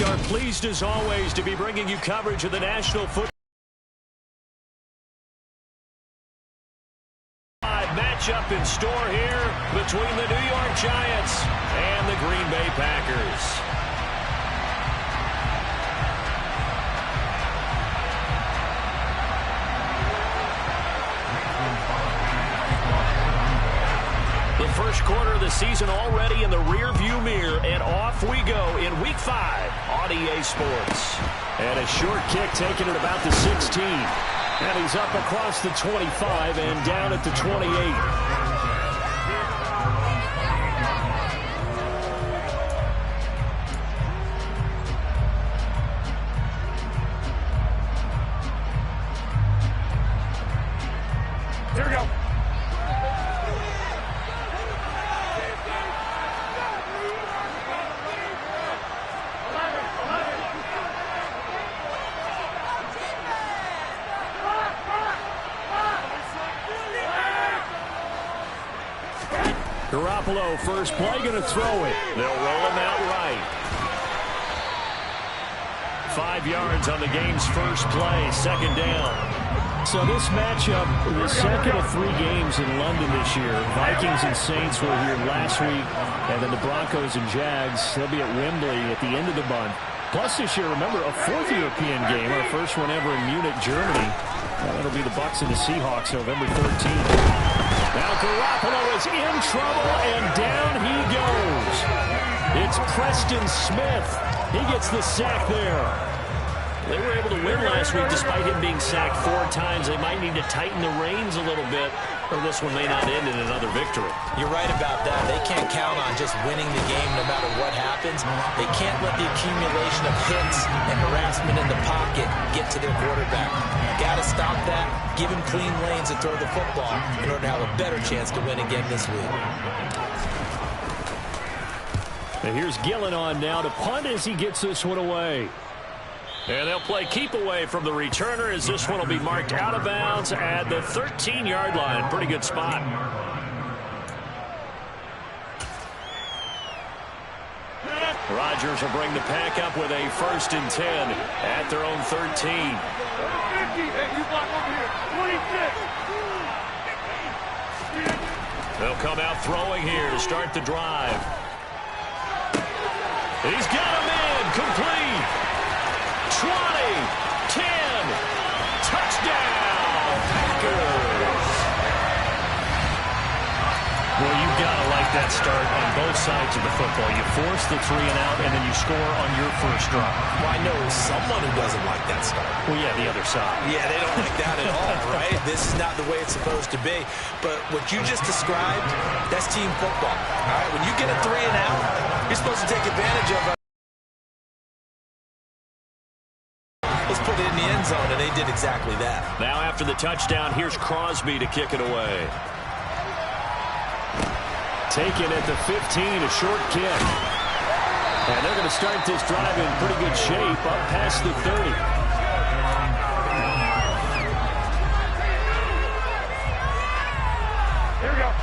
are pleased as always to be bringing you coverage of the National Football matchup in store here between the New York Giants and the Green Bay Packers. The first quarter of the season already in the rear-view mirror, and off we go in Week 5 on EA Sports. And a short kick taken at about the 16. And he's up across the 25 and down at the 28. Garoppolo, first play, going to throw it. They'll roll him out right. 5 yards on the game's first play, second down. So this matchup, the second of 3 games in London this year. Vikings and Saints were here last week, and then the Broncos and Jags, they'll be at Wembley at the end of the month. Plus this year, remember, a 4th European game, our first one ever in Munich, Germany. That'll be the Bucs and the Seahawks November 13th. Now Garoppolo is in trouble, and down he goes. It's Preston Smith. He gets the sack there. They were able to win last week despite him being sacked 4 times. They might need to tighten the reins a little bit, or this one may not end in another victory. You're right about that. They can't count on just winning the game no matter what happens. They can't let the accumulation of hits and harassment in the pocket get to their quarterback. Got to stop that, give him clean lanes and throw the football in order to have a better chance to win again this week. And here's Gillen on now to punt as he gets this one away. And they'll play keep away from the returner as this one will be marked out of bounds at the 13-yard line. Pretty good spot. Rodgers will bring the pack up with a 1st and 10 at their own 13. They'll come out throwing here to start the drive. He's got him in, complete. 20, 10, touchdown, Packers. Well, you've got to like that start on both sides of the football. You force the 3 and out, and then you score on your first drive. Well, I know someone who doesn't like that start. Well, yeah, the other side. Yeah, they don't like that at all, right? This is not the way it's supposed to be. But what you just described, that's team football. All right, when you get a 3 and out, you're supposed to take advantage of it. Let's put it in the end zone, and they did exactly that. Now after the touchdown, here's Crosby to kick it away. Taken at the 15, a short kick. And they're going to start this drive in pretty good shape up past the 30.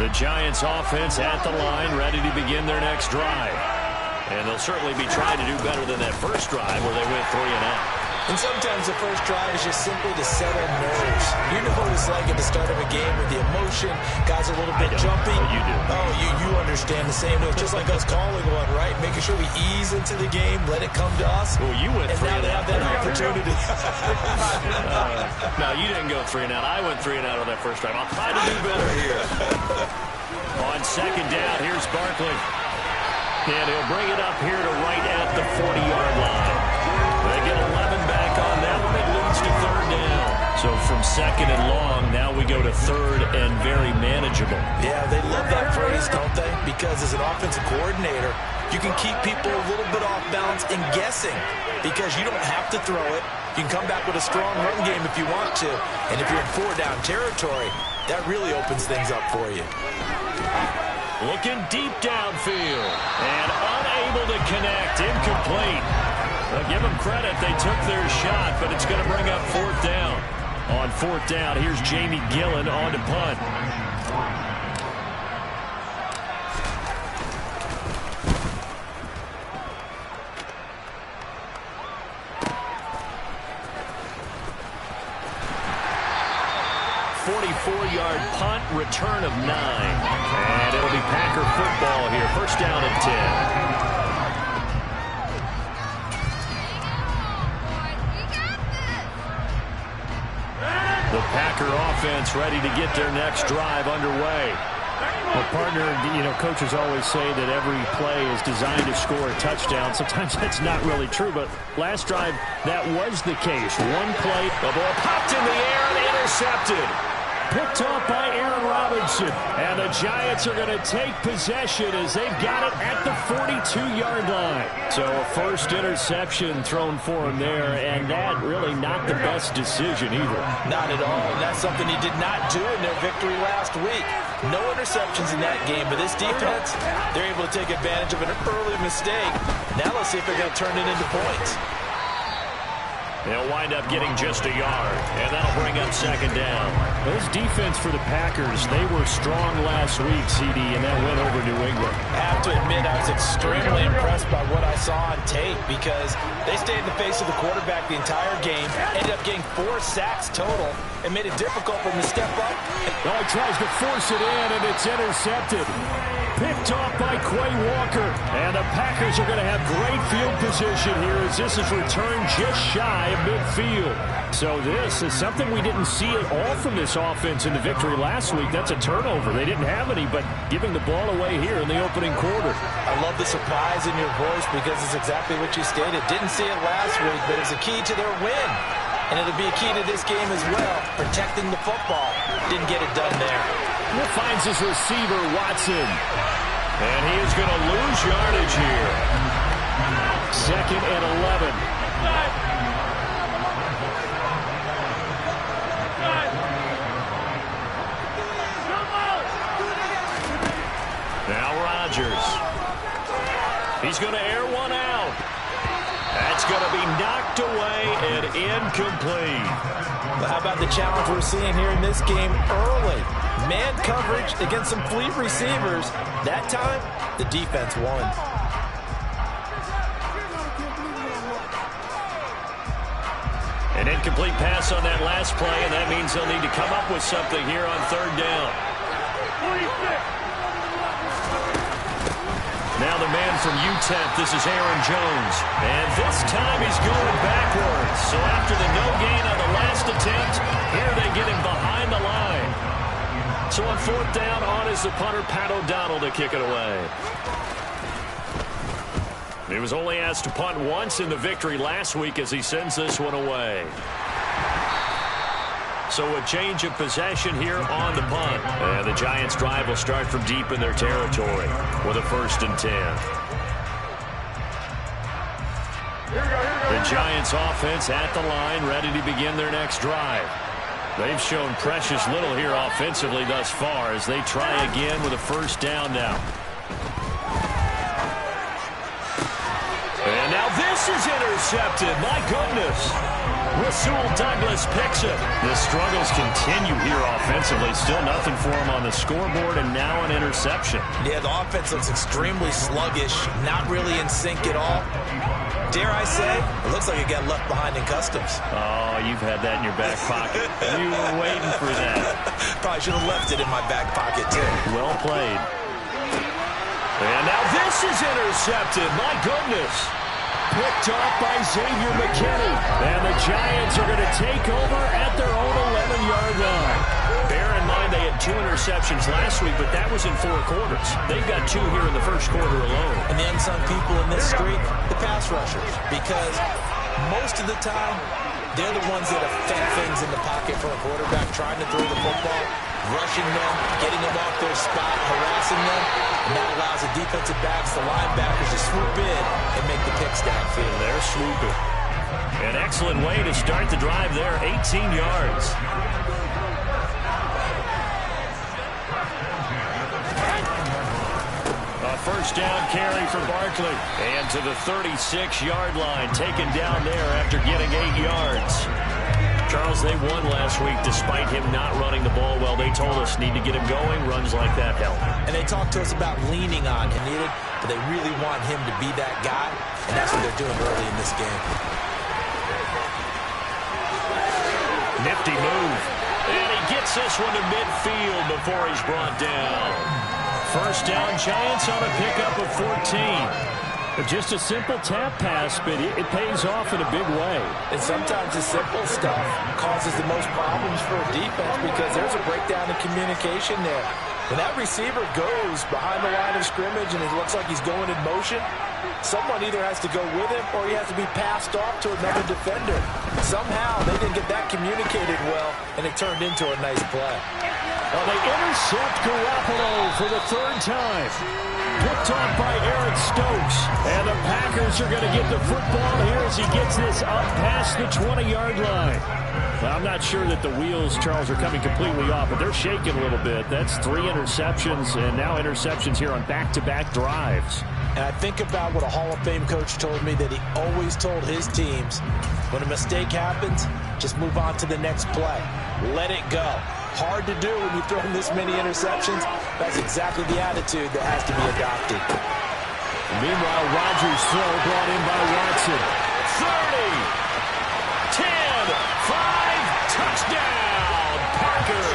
The Giants offense at the line, ready to begin their next drive. And they'll certainly be trying to do better than that first drive where they went 3 and out. And sometimes the first drive is just simply to settle nerves. You know what it's like at the start of a game with the emotion, guys are a little bit jumpy. You do. Oh, you understand the same. It's just like us calling one, right? Making sure we ease into the game, let it come to us. Well, you went 3 and out. And now they have that opportunity. No, you didn't go 3 and out. I went 3 and out on that first drive. I'll try to do better here. On second down, here's Barkley. And he'll bring it up here to right at the 40-yard line. They get 11 back on that one. It leads to 3rd down. So from 2nd and long, now we go to 3rd and very manageable. Yeah, they love that phrase, don't they? Because as an offensive coordinator, you can keep people a little bit off balance and guessing because you don't have to throw it. You can come back with a strong run game if you want to. And if you're in 4-down territory, that really opens things up for you. Looking deep downfield and unable to connect. Incomplete. Give them credit. They took their shot, but it's going to bring up 4th down. On 4th down, here's Jamie Gillen on to punt. return of 9. And it'll be Packer football here. First down and 10. The Packer offense ready to get their next drive underway. Well, partner, coaches always say that every play is designed to score a touchdown. Sometimes that's not really true, but last drive, that was the case. One play, the ball popped in the air and intercepted. Picked off by Aaron Robinson. And the Giants are going to take possession as they've got it at the 42-yard line. So a first interception thrown for him there, and that really not the best decision either. Not at all, and that's something he did not do in their victory last week. No interceptions in that game, but this defense, they're able to take advantage of an early mistake. Now let's see if they're going to turn it into points. They'll wind up getting just a yard, and that'll bring up second down. This defense for the Packers, they were strong last week, CD, and that went over New England. I have to admit, I was extremely impressed by what I saw on tape because they stayed in the face of the quarterback the entire game, ended up getting 4 sacks total, and made it difficult for him to step up. Oh, he tries to force it in, and it's intercepted. Picked off by Quay Walker. And the Packers are going to have great field position here as this is returned just shy of midfield. So this is something we didn't see at all from this offense in the victory last week. That's a turnover. They didn't have any, but giving the ball away here in the opening quarter. I love the surprise in your voice because it's exactly what you stated. Didn't see it last week, but it's a key to their win. And it'll be a key to this game as well, protecting the football. Didn't get it done there. He finds his receiver, Watson. And he is going to lose yardage here. Second and 11. Now Rodgers. He's going to air one out. That's going to be knocked away and incomplete. But how about the challenge we're seeing here in this game early? Man coverage against some fleet receivers. That time, the defense won. An incomplete pass on that last play, and that means they'll need to come up with something here on third down. Now the man from UTEP, this is Aaron Jones. And this time he's going backwards. So after the no gain on the last attempt, here they get him behind the line. So on fourth down, on is the punter, Pat O'Donnell, to kick it away. He was only asked to punt once in the victory last week as he sends this one away. So a change of possession here on the punt. And the Giants' drive will start from deep in their territory with a 1st and 10. The Giants' offense at the line, ready to begin their next drive. They've shown precious little here offensively thus far as they try again with a 1st down now. And now this is intercepted. My goodness. Rasul Douglas picks it. The struggles continue here offensively. Still nothing for him on the scoreboard, and now an interception. Yeah, the offense looks extremely sluggish, not really in sync at all. Dare I say, it looks like it got left behind in customs. Oh, you've had that in your back pocket. You were waiting for that. Probably should have left it in my back pocket, too. Well played. And now this is intercepted. My goodness. Picked off by Xavier McKinney. And the Giants are going to take over at their own 11-yard line. Bear in mind they had 2 interceptions last week, but that was in 4 quarters. They've got 2 here in the first quarter alone. And the unsung people in this streak, the pass rushers. Because most of the time, they're the ones that affect things in the pocket for a quarterback, trying to throw the football, rushing them, getting them off their spot, harassing them. And that allows the defensive backs, the linebackers to swoop in and make the picks downfield. They're swooping. An excellent way to start the drive there, 18 yards. A 1st down carry for Barkley. And to the 36-yard line, taken down there after getting 8 yards. Charles, they won last week despite him not running the ball well. They told us need to get him going. Runs like that help. And they talked to us about leaning on him, needed, but they really want him to be that guy, and that's what they're doing early in this game. Nifty move. And he gets this one to midfield before he's brought down. First down, Giants on a pickup of 14. Just a simple tap pass, but it pays off in a big way. And sometimes the simple stuff causes the most problems for a defense because there's a breakdown in communication there. When that receiver goes behind the line of scrimmage and it looks like he's going in motion, someone either has to go with him or he has to be passed off to another defender. Somehow they didn't get that communicated well, and it turned into a nice play. Well, they intercept Garoppolo for the third time. Picked off by Eric Stokes. And the Packers are going to get the football here as he gets this up past the 20-yard line. Now, I'm not sure that the wheels, Charles, are coming completely off, but they're shaking a little bit. That's 3 interceptions, and now interceptions here on back-to-back drives. And I think about what a Hall of Fame coach told me, that he always told his teams, when a mistake happens, just move on to the next play. Let it go. Hard to do when you throw this many interceptions. That's exactly the attitude that has to be adopted. Meanwhile, Rodgers' throw brought in by Watson. 30, 10, 5, touchdown, Packers.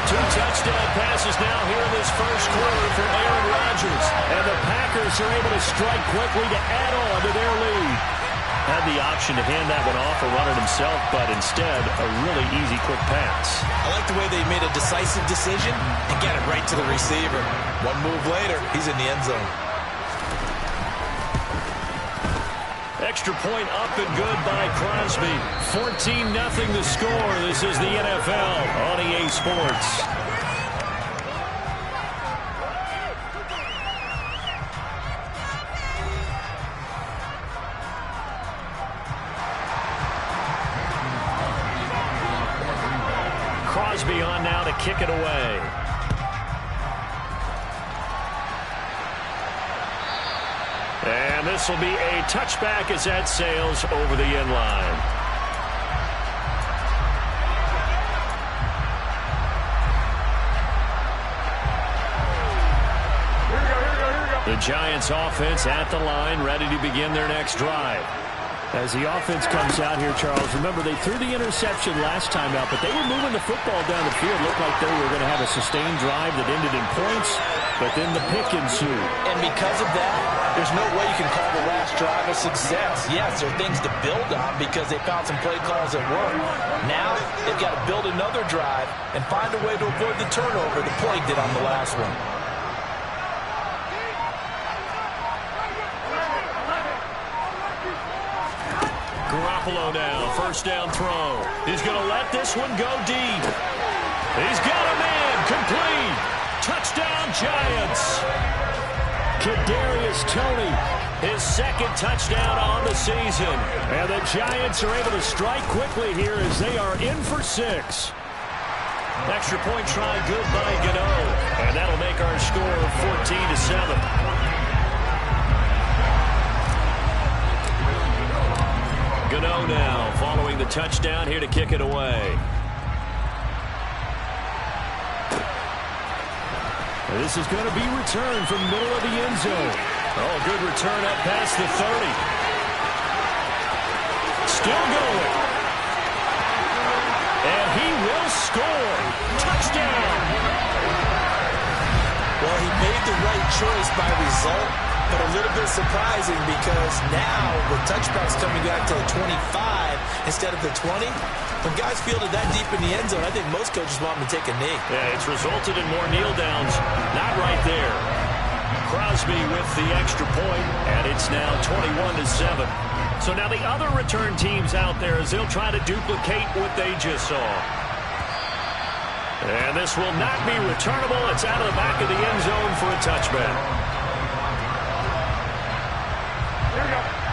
2 touchdown passes now here in this first quarter for Aaron Rodgers. And the Packers are able to strike quickly to add on to their lead. Had the option to hand that one off or run it himself, but instead, a really easy, quick pass. I like the way they made a decisive decision and get it right to the receiver. One move later, he's in the end zone. Extra point up and good by Crosby. 14-0 the score. This is the NFL on EA Sports. Crosby on now to kick it away. And this will be a touchback as that sails over the end line. The Giants offense at the line, ready to begin their next drive. As the offense comes out here, Charles, remember they threw the interception last time out, but they were moving the football down the field. Looked like they were going to have a sustained drive that ended in points, but then the pick ensued. And because of that, there's no way you can call the last drive a success. Yes, there are things to build on because they found some play calls that work. Now they've got to build another drive and find a way to avoid the turnover the play did on the last one. Garoppolo now, first down throw. He's going to let this one go deep. He's got a man, complete. Touchdown, Giants. Kadarius Toney, his second touchdown on the season. And the Giants are able to strike quickly here as they are in for 6. Extra point try good by Gano. And that'll make our score 14-7. Gano now following the touchdown here to kick it away. This is going to be returned from the middle of the end zone. Oh, good return up past the 30. Still going. And he will score. Touchdown. Well, he made the right choice by result, but a little bit surprising because now the touchback's coming back to the 25 instead of the 20. When guys fielded that deep in the end zone, I think most coaches want them to take a knee. Yeah, it's resulted in more kneel downs. Not right there. Crosby with the extra point, and it's now 21-7. So now the other return teams out there as they'll try to duplicate what they just saw. And this will not be returnable. It's out of the back of the end zone for a touchback.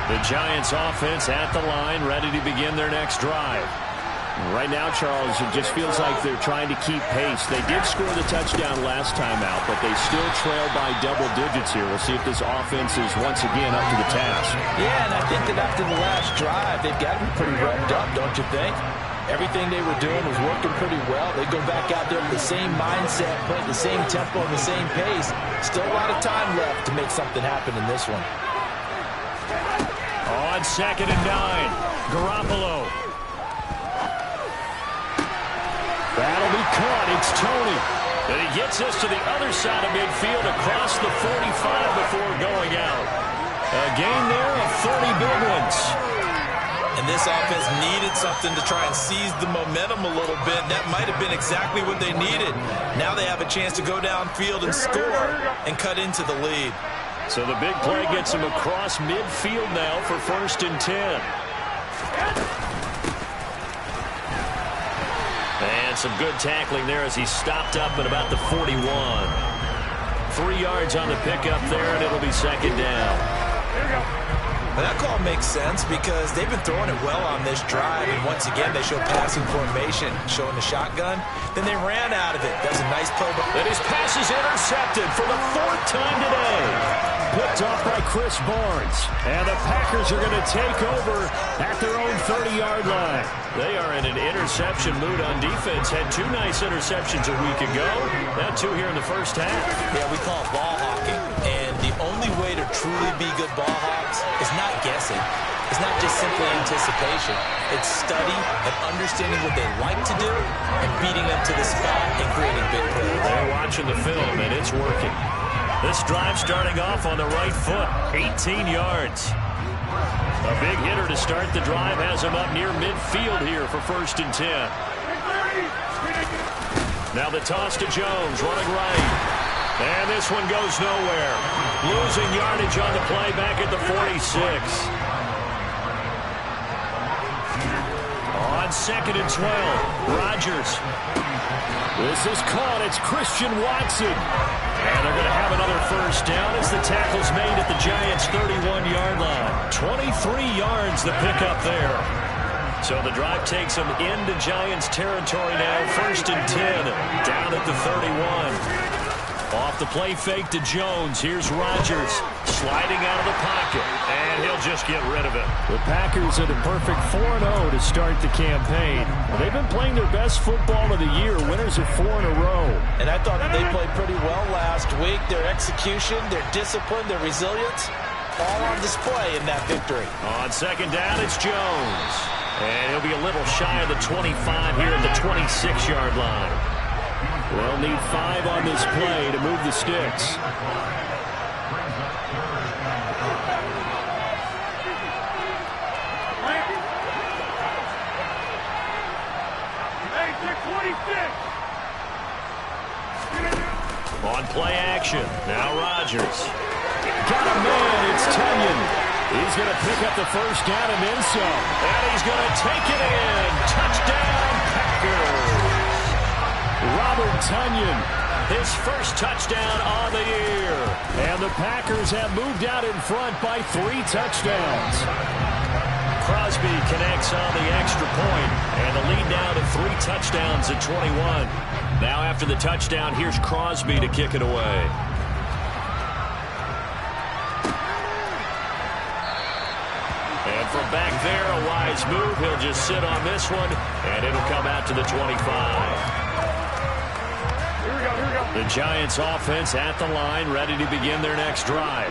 The Giants offense at the line, ready to begin their next drive. Right now, Charles, it just feels like they're trying to keep pace. They did score the touchdown last time out, but they still trail by double digits here. We'll see if this offense is once again up to the task. Yeah, and I think that after the last drive, they've got to be pretty revved up, don't you think? Everything they were doing was working pretty well. They go back out there with the same mindset, playing the same tempo and the same pace. Still a lot of time left to make something happen in this one. On 2nd and 9, Garoppolo. That'll be caught. It's Toney. And he gets us to the other side of midfield across the 45 before going out. A gain there of 30 big ones. And this offense needed something to try and seize the momentum a little bit. That might have been exactly what they needed. Now they have a chance to go downfield and score and cut into the lead. So the big play gets him across midfield now for 1st and 10. And some good tackling there as he stopped up at about the 41. 3 yards on the pickup there, and it'll be 2nd down. Well, that call makes sense because they've been throwing it well on this drive, and once again they show passing formation, showing the shotgun. Then they ran out of it. That was a nice play. And his pass is intercepted for the 4th time today. Picked off by Chris Barnes. And the Packers are going to take over at their own 30-yard line. They are in an interception mood on defense. Had 2 nice interceptions a week ago. Now 2 here in the first half. Yeah, we call it ball hawking. And the only way to truly be good ball hawks is not guessing. It's not just simply anticipation. It's study and understanding what they like to do and beating them to the spot and creating big plays. They're watching the film, and it's working. This drive starting off on the right foot, 18 yards. A big hitter to start the drive has him up near midfield here for 1st and 10. Now the toss to Jones, running right. And this one goes nowhere. Losing yardage on the play back at the 46. On 2nd and 12, Rodgers. This is caught. It's Christian Watson. And they're going to have another 1st down as the tackle's made at the Giants' 31-yard line. 23 yards the pickup there. So the drive takes them into Giants territory now. 1st and 10, down at the 31. Off the play fake to Jones. Here's Rodgers sliding out of the pocket, and he'll just get rid of it. The Packers are the perfect 4-0 to start the campaign. They've been playing their best football of the year, winners of 4 in a row. And I thought that they played pretty well last week. Their execution, their discipline, their resilience, all on display in that victory. On 2nd down, it's Jones. And he'll be a little shy of the 25 here at the 26-yard line. They'll need 5 on this play to move the sticks. On play action, now Rodgers. Got a man, it's Tonyan. He's going to pick up the 1st down and then some. And he's going to take it in. Touchdown, Packers. Robert Tonyan, his 1st touchdown on the year. And the Packers have moved out in front by 3 touchdowns. Crosby connects on the extra point, and the lead now to 3 touchdowns at 21. Now after the touchdown, here's Crosby to kick it away. And from back there, a wise move. He'll just sit on this one, and it'll come out to the 25. The Giants offense at the line, ready to begin their next drive.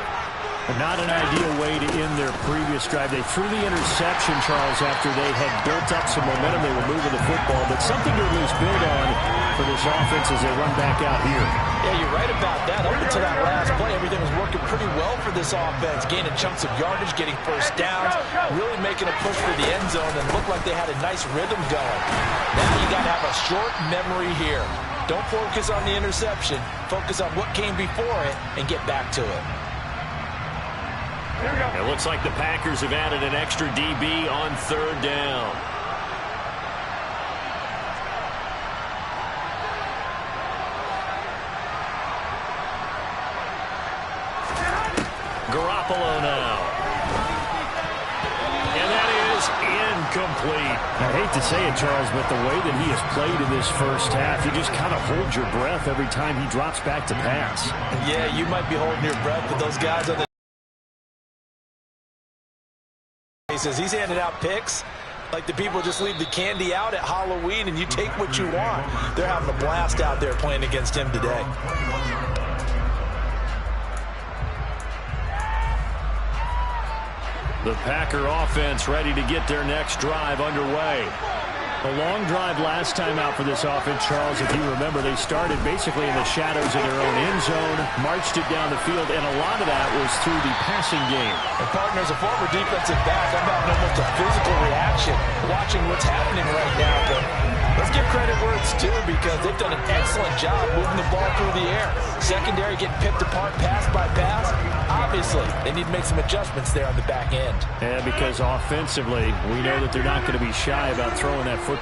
Not an ideal way to end their previous drive. They threw the interception, Charles, after they had built up some momentum. They were moving the football, but something to at least build on for this offense as they run back out here. Yeah, you're right about that. Up until that last play, everything was working pretty well for this offense. Gaining chunks of yardage, getting 1st downs, really making a push for the end zone, and looked like they had a nice rhythm going. Now you got to have a short memory here. Don't focus on the interception. Focus on what came before it and get back to it. It looks like the Packers have added an extra DB on 3rd down. Garoppolo now. And that is incomplete. I hate to say it, Charles, but the way that he has played in this 1st half, you just kind of hold your breath every time he drops back to pass. Yeah, you might be holding your breath, but those guys on the he's handing out picks like the people just leave the candy out at Halloween and you take what you want. They're having a blast out there playing against him today. The Packer offense ready to get their next drive underway. A long drive last time out for this offense, Charles. If you remember, they started basically in the shadows of their own end zone, marched it down the field, and a lot of that was through the passing game. And partner, as a former defensive back, I'm having almost a physical reaction watching what's happening right now. But let's give credit where it's due, because they've done an excellent job moving the ball through the air. Secondary getting picked apart pass by pass. Obviously, they need to make some adjustments there on the back end. And because offensively, we know that they're not going to be shy about throwing that football.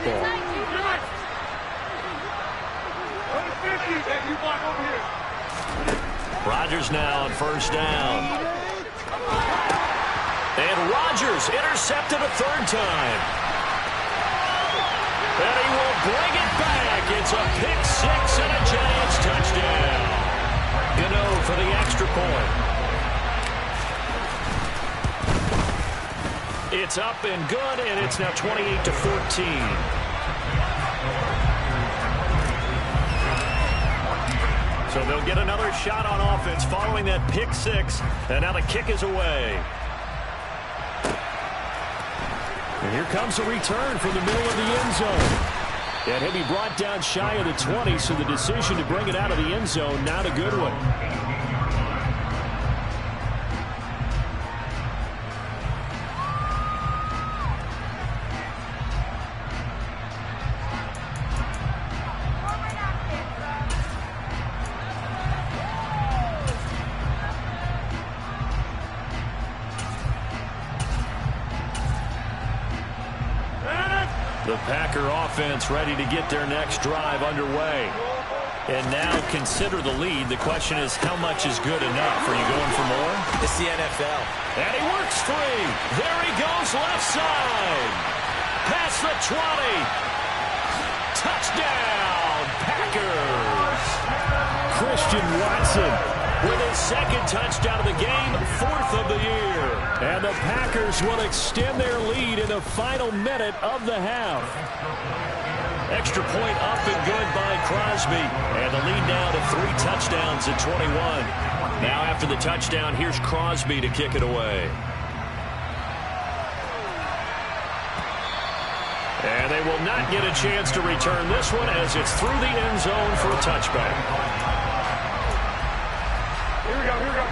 Rodgers now on first down. And Rodgers intercepted a third time. And he will bring it back. It's a pick six and a Giants touchdown. Gano for the extra point. It's up and good, and it's now 28-14. So they'll get another shot on offense following that pick six, and now the kick is away. And here comes a return from the middle of the end zone. And he'll be brought down shy of the 20, so the decision to bring it out of the end zone, not a good one. The Packer offense ready to get their next drive underway. And now consider the lead. The question is, how much is good enough? Are you going for more? It's the NFL. And he works free. There he goes, left side. Past the 20. Touchdown, Packers. Christian Watson with his second touchdown of the game, fourth of the year. And the Packers will extend their lead in the final minute of the half. Extra point up and good by Crosby. And the lead now to 3 touchdowns at 21. Now after the touchdown, here's Crosby to kick it away. And they will not get a chance to return this one as it's through the end zone for a touchback. Here we go, here we go.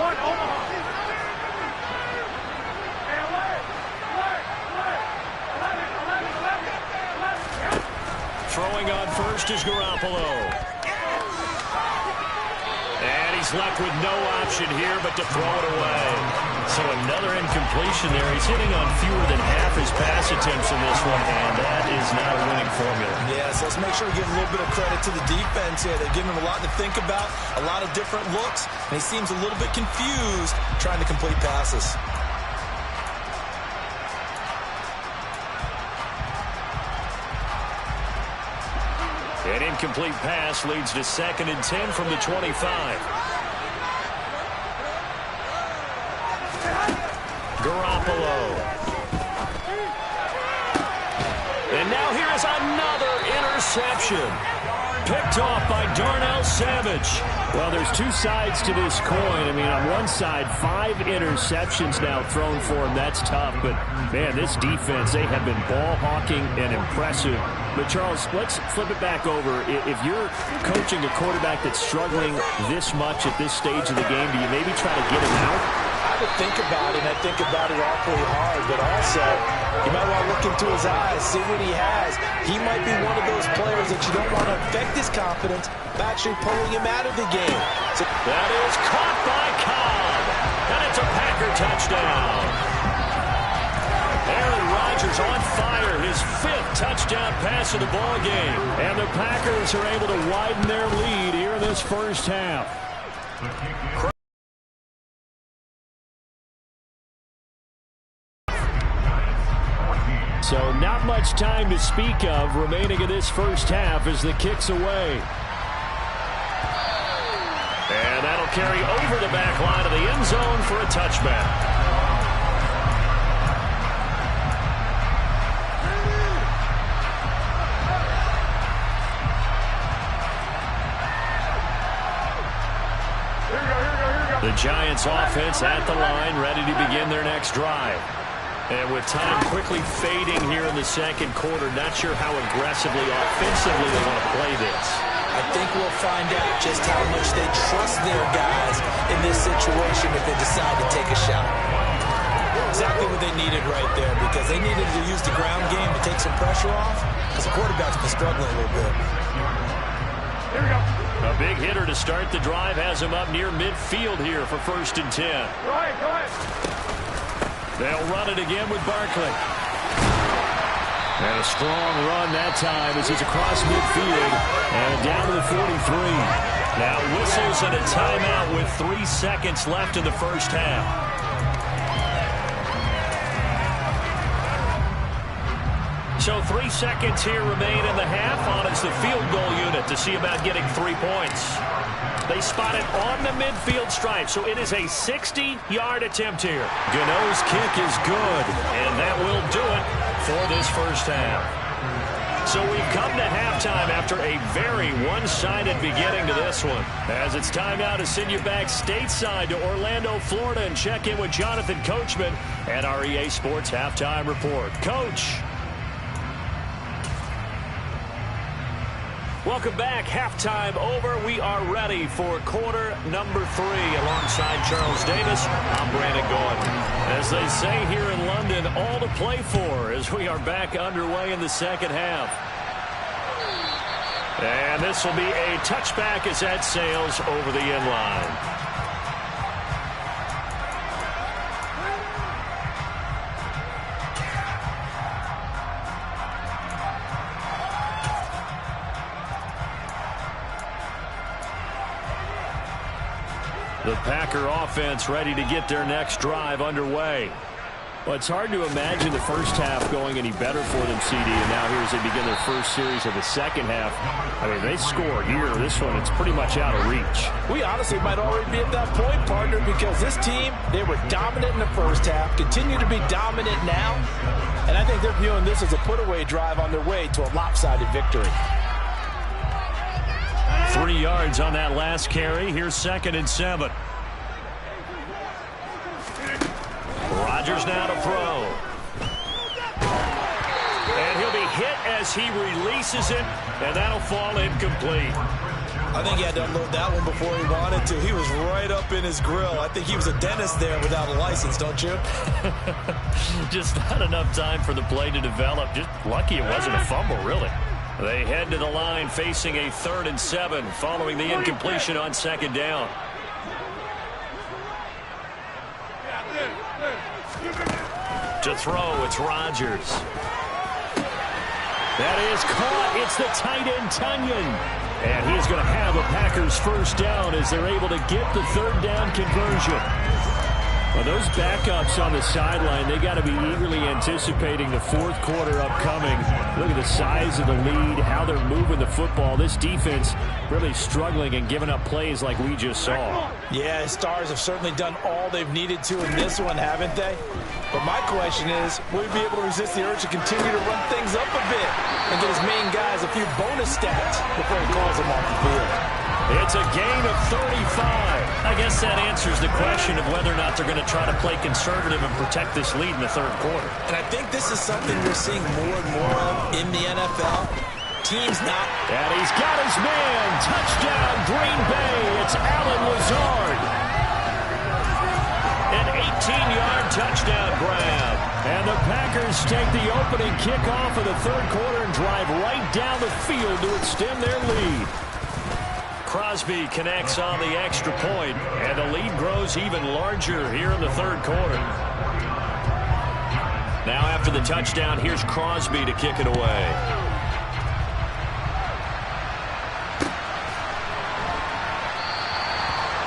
One, Omaha. Throwing on first is Garoppolo. And he's left with no option here but to throw it away. So another incompletion there. He's hitting on fewer than half his pass attempts in this one, and that is not a winning formula. Yeah, so let's make sure we give a little bit of credit to the defense here. They've given him a lot to think about, a lot of different looks, and he seems a little bit confused trying to complete passes. An incomplete pass leads to 2nd and 10 from the 25. Garoppolo. And now here is another interception. Picked off by Darnell Savage. Well, there's two sides to this coin. I mean, on one side, 5 interceptions now thrown for him. That's tough. But, man, this defense, they have been ball hawking and impressive. But, Charles, let's flip it back over. If you're coaching a quarterback that's struggling this much at this stage of the game, do you maybe try to get him out? I would think about it, and I think about it awfully hard, but also you might want to look into his eyes, see what he has. He might be one of those players that you don't want to affect his confidence by actually pulling him out of the game. So that is caught by Cobb, and it's a Packer touchdown. Aaron Rodgers on fire, his 5th touchdown pass of the ball game. And the Packers are able to widen their lead here in this first half. So not much time to speak of remaining in this first half as the kick's away. And that'll carry over the back line of the end zone for a touchback. The The Giants offense at the line, ready to begin their next drive. And with time quickly fading here in the second quarter, not sure how aggressively, offensively they want to play this. I think we'll find out just how much they trust their guys in this situation if they decide to take a shot. Exactly what they needed right there, because they needed to use the ground game to take some pressure off, because the quarterback's been struggling a little bit. Here we go. A big hitter to start the drive has him up near midfield here for 1st and 10. Go ahead. They'll run it again with Barkley. And a strong run that time as he's across midfield and down to the 43. Now whistles and a timeout with 3 seconds left in the first half. So 3 seconds here remain in the half. On is the field goal unit to see about getting 3 points. They spot it on the midfield stripe, so it is a 60-yard attempt here. Gano's kick is good, and that will do it for this first half. So we've come to halftime after a very one-sided beginning to this one. As it's time now to send you back stateside to Orlando, Florida, and check in with Jonathan Coachman and our EA Sports Halftime Report. Coach. Welcome back. Halftime over. We are ready for quarter number 3 alongside Charles Davis. I'm Brandon Gaudin. As they say here in London, all to play for as we are back underway in the second half. And this will be a touchback as that sails over the end line. The Packer offense ready to get their next drive underway. Well, it's hard to imagine the first half going any better for them, CD, and now here as they begin their first series of the second half. I mean, they scored here. This one, it's pretty much out of reach. We honestly might already be at that point, partner, because this team, they were dominant in the first half, continue to be dominant now, and I think they're viewing this as a put-away drive on their way to a lopsided victory. 3 yards on that last carry. Here's 2nd and 7. Rodgers now to throw. And he'll be hit as he releases it, and that'll fall incomplete. I think he had to unload that one before he wanted to. He was right up in his grill. I think he was a dentist there without a license, don't you? Just not enough time for the play to develop. Just lucky it wasn't a fumble, really. They head to the line facing a 3rd and 7 following the incompletion on 2nd down. To throw, it's Rodgers. That is caught. It's the tight end, Tunyon. And he's going to have a Packers first down as they're able to get the 3rd down conversion. Well, those backups on the sideline, they got to be eagerly anticipating the 4th quarter upcoming. Look at the size of the lead, how they're moving the football. This defense really struggling and giving up plays like we just saw. Yeah, Stars have certainly done all they've needed to in this one, haven't they? But my question is, will he be able to resist the urge to continue to run things up a bit and get his main guys a few bonus stats before he calls them off the field? It's a gain of 35. I guess that answers the question of whether or not they're going to try to play conservative and protect this lead in the 3rd quarter. And I think this is something we're seeing more and more of in the NFL. Teams not... And he's got his man. Touchdown, Green Bay. It's Allen Lazard. An 18-yard touchdown grab. And the Packers take the opening kickoff of the 3rd quarter and drive right down the field to extend their lead. Crosby connects on the extra point, and the lead grows even larger here in the 3rd quarter. Now after the touchdown, here's Crosby to kick it away.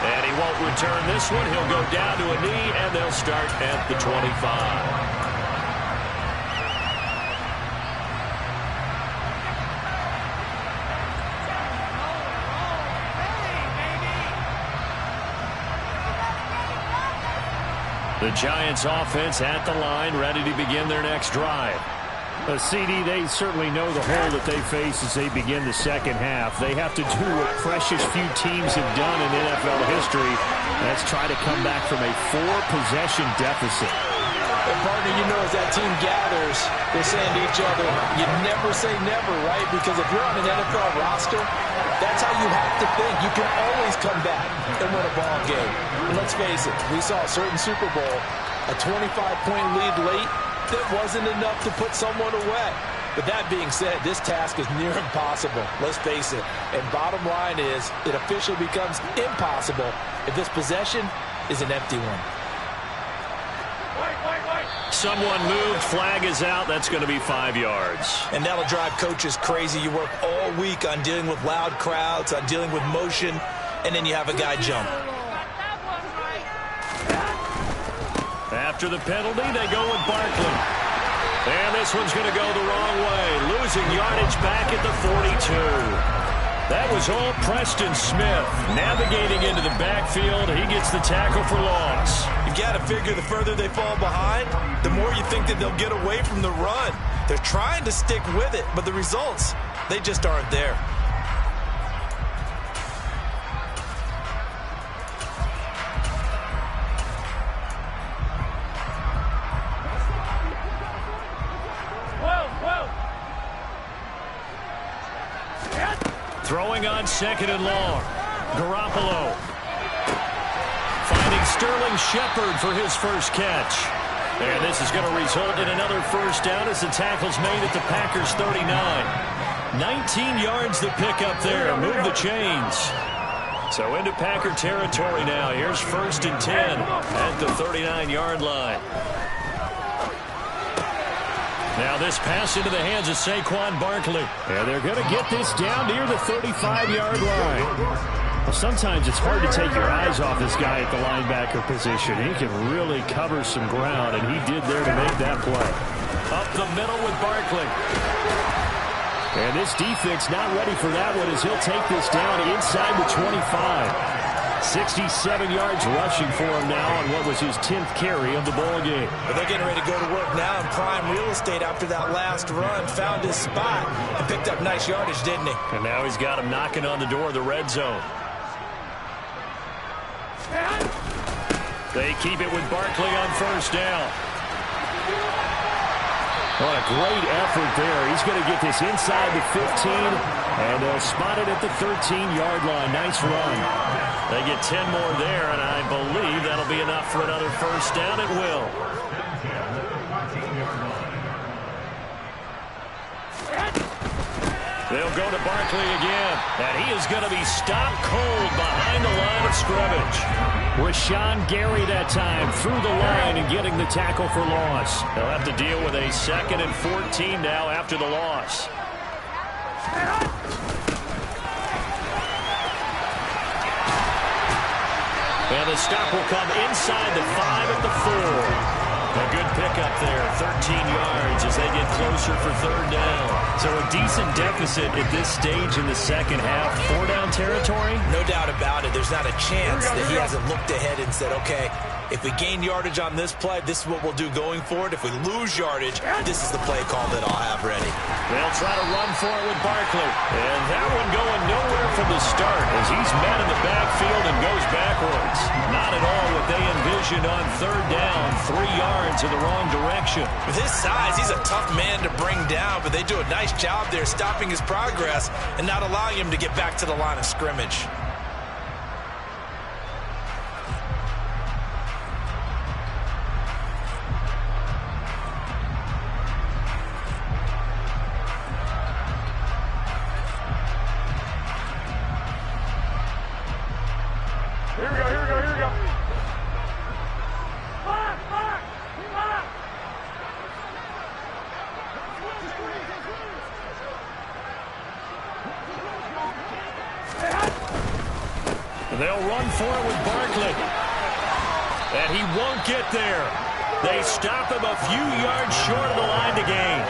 And he won't return this one. He'll go down to a knee, and they'll start at the 25. The Giants offense at the line, ready to begin their next drive. CD, they certainly know the hole that they face as they begin the second half. They have to do what precious few teams have done in NFL history. That's try to come back from a 4-possession deficit. And partner, you know, as that team gathers, they're saying to each other, you never say never, right? Because if you're on an NFL roster, that's how you have to think. You can always come back and win a ball game. And let's face it, we saw a certain Super Bowl, a 25-point lead late, that wasn't enough to put someone away. But that being said, this task is near impossible. Let's face it. And bottom line is, it officially becomes impossible if this possession is an empty one. Someone moved, flag is out. That's going to be 5 yards. And that'll drive coaches crazy. You work all week on dealing with loud crowds, on dealing with motion, and then you have a guy jump. After the penalty, they go with Barkley. And this one's going to go the wrong way. Losing yardage back at the 42. That was all Preston Smith. Navigating into the backfield, he gets the tackle for loss. You've got to figure the further they fall behind, the more you think that they'll get away from the run. They're trying to stick with it, but the results, they just aren't there. Throwing on 2nd and long. Garoppolo. Finding Sterling Shepard for his first catch. And this is going to result in another first down as the tackle's made at the Packers 39. 19 yards the pickup there. Move the chains. So into Packer territory now. Here's 1st and 10 at the 39-yard line. Now this pass into the hands of Saquon Barkley. And they're going to get this down near the 35-yard line. Well, sometimes it's hard to take your eyes off this guy at the linebacker position. He can really cover some ground, and he did there to make that play. Up the middle with Barkley. And this defense not ready for that one as he'll take this down inside the 25. 67 yards rushing for him now on what was his 10th carry of the ball game. But they're getting ready to go to work now in prime real estate after that last run. Found his spot and picked up nice yardage, didn't he? And now he's got him knocking on the door of the red zone. They keep it with Barkley on 1st down. What a great effort there. He's going to get this inside the 15, and they'll spot it at the 13-yard line. Nice run. They get 10 more there, and I believe that'll be enough for another first down. It will. They'll go to Barkley again, and he is going to be stopped cold behind the line of scrimmage. Rashawn Gary that time through the line and getting the tackle for loss. They'll have to deal with a 2nd and 14 now after the loss. And the stop will come inside the 5 at the 4. A good pickup there, 13 yards as they get closer for 3rd down. So a decent deficit at this stage in the second half. 4-down territory? No doubt about it. There's not a chance that he hasn't looked ahead and said, okay, if we gain yardage on this play, this is what we'll do going forward. If we lose yardage, this is the play call that I'll have ready. They'll try to run for it with Barkley. And that one going nowhere from the start as he's met in the backfield and goes backwards. Not at all what they envisioned on 3rd down. 3 yards in the wrong direction. With his size, he's a tough man to bring down, but they do a nice job there stopping his progress and not allowing him to get back to the line of scrimmage. Here we go. They'll run for it with Barkley. And he won't get there. They stop him a few yards short of the line to gain.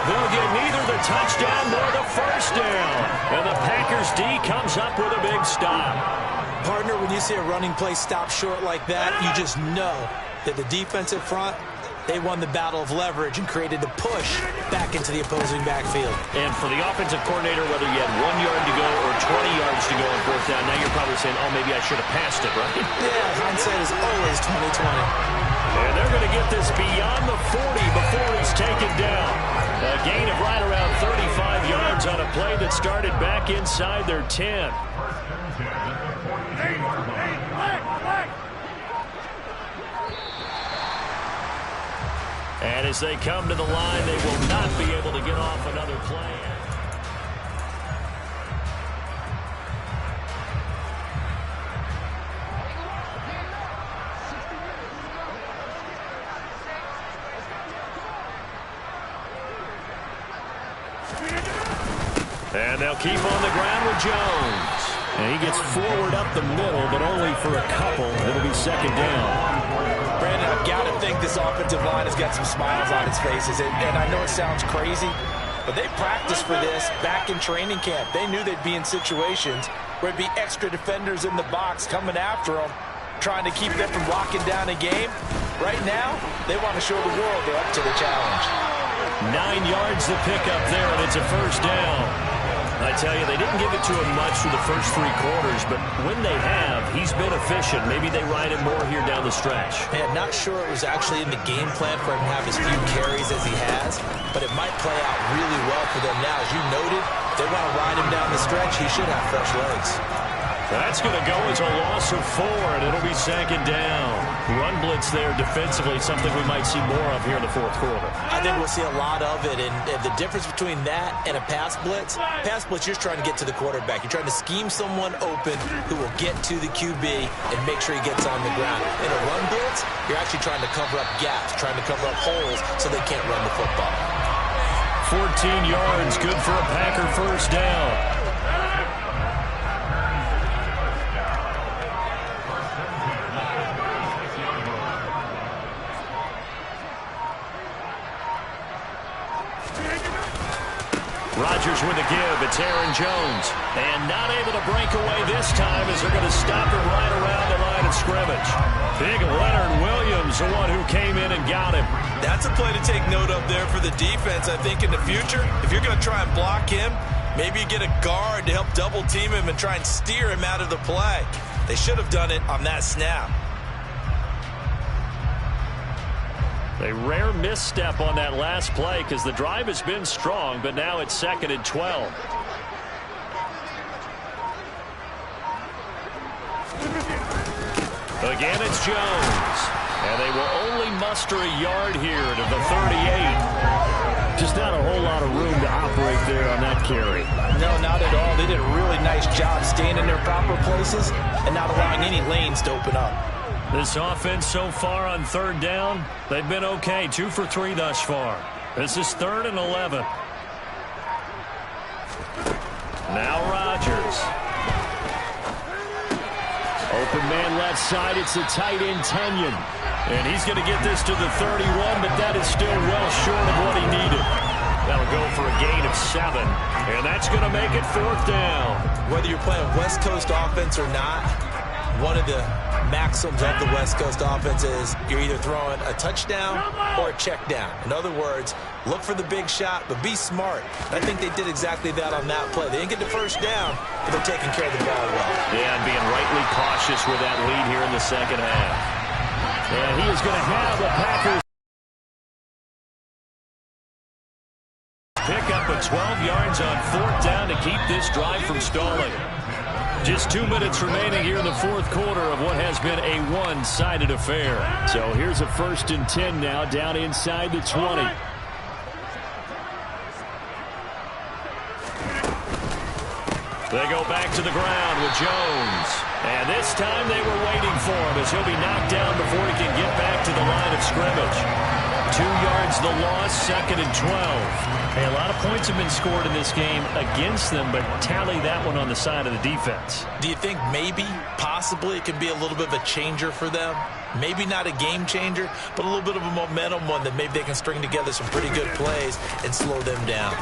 They'll get neither the touchdown nor the first down. And the Packers D comes up with a big stop. Partner, when you see a running play stop short like that, you just know that the defensive front, They won the battle of leverage and created the push back into the opposing backfield. And for the offensive coordinator, whether you had 1 yard to go or 20 yards to go on fourth down, now you're probably saying, oh, maybe I should have passed it, right? Yeah, hindsight is always 20/20. And they're going to get this beyond the 40 before he's taken down. A gain of right around 35 yards on a play that started back inside their 10. And as they come to the line, they will not be able to get off another play. And they'll keep on the ground with Jones. And he gets forward up the middle, but only for a couple. It'll be second down. Brandon, I've got to think this offensive line has got some smiles on its faces. And I know it sounds crazy, but they practiced for this back in training camp. They knew they'd be in situations where it'd be extra defenders in the box coming after them, trying to keep them from locking down a game. Right now, they want to show the world they're up to the challenge. 9 yards to pick up there, and it's a first down. I tell you, they didn't give it to him much through the first 3 quarters, but when they have, he's been efficient. Maybe they ride him more here down the stretch. Man, not sure it was actually in the game plan for him to have as few carries as he has, but it might play out really well for them now. As you noted, if they want to ride him down the stretch, he should have fresh legs. That's going to go as a loss of 4, and it'll be second down. Run blitz there defensively, something we might see more of here in the fourth quarter. I think we'll see a lot of it, and the difference between that and a pass blitz, you're trying to get to the quarterback. You're trying to scheme someone open who will get to the QB and make sure he gets on the ground. In a run blitz, you're actually trying to cover up gaps, trying to cover up holes so they can't run the football. 14 yards, good for a Packer first down. Rodgers with the give. It's Aaron Jones. And not able to break away this time as they're going to stop him right around the line of scrimmage. Big Leonard Williams, the one who came in and got him. That's a play to take note of there for the defense, I think, in the future. If you're going to try and block him, maybe you get a guard to help double team him and try and steer him out of the play. They should have done it on that snap. A rare misstep on that last play because the drive has been strong, but now it's 2nd and 12. Again, it's Jones. And they will only muster a yard here to the 38. Just not a whole lot of room to operate there on that carry. No, not at all. They did a really nice job staying in their proper places and not allowing any lanes to open up. This offense so far on 3rd down, they've been okay. 2 for 3 thus far. This is 3rd and 11. Now Rodgers. Open man left side. It's the tight end Tenyon. And he's going to get this to the 31, but that is still well short of what he needed. That'll go for a gain of 7. And that's going to make it 4th down. Whether you're playing West Coast offense or not, one of the maxims of the West Coast offense is you're either throwing a touchdown or a check down. In other words, look for the big shot, but be smart. I think they did exactly that on that play. They didn't get the first down, but they're taking care of the ball well. Yeah, and being rightly cautious with that lead here in the second half. And he is going to have the Packers pick up a 12 yards on 4th down to keep this drive from stalling. Just 2 minutes remaining here in the fourth quarter of what has been a one-sided affair. So here's a 1st and 10 now down inside the 20. They go back to the ground with Jones. And this time they were waiting for him as he'll be knocked down before he can get back to the line of scrimmage. 2 yards the loss, 2nd and 12. Hey, a lot of points have been scored in this game against them, but tally that one on the side of the defense. Do you think maybe, possibly, it could be a little bit of a changer for them? Maybe not a game changer, but a little bit of a momentum one that maybe they can string together some pretty good plays and slow them down.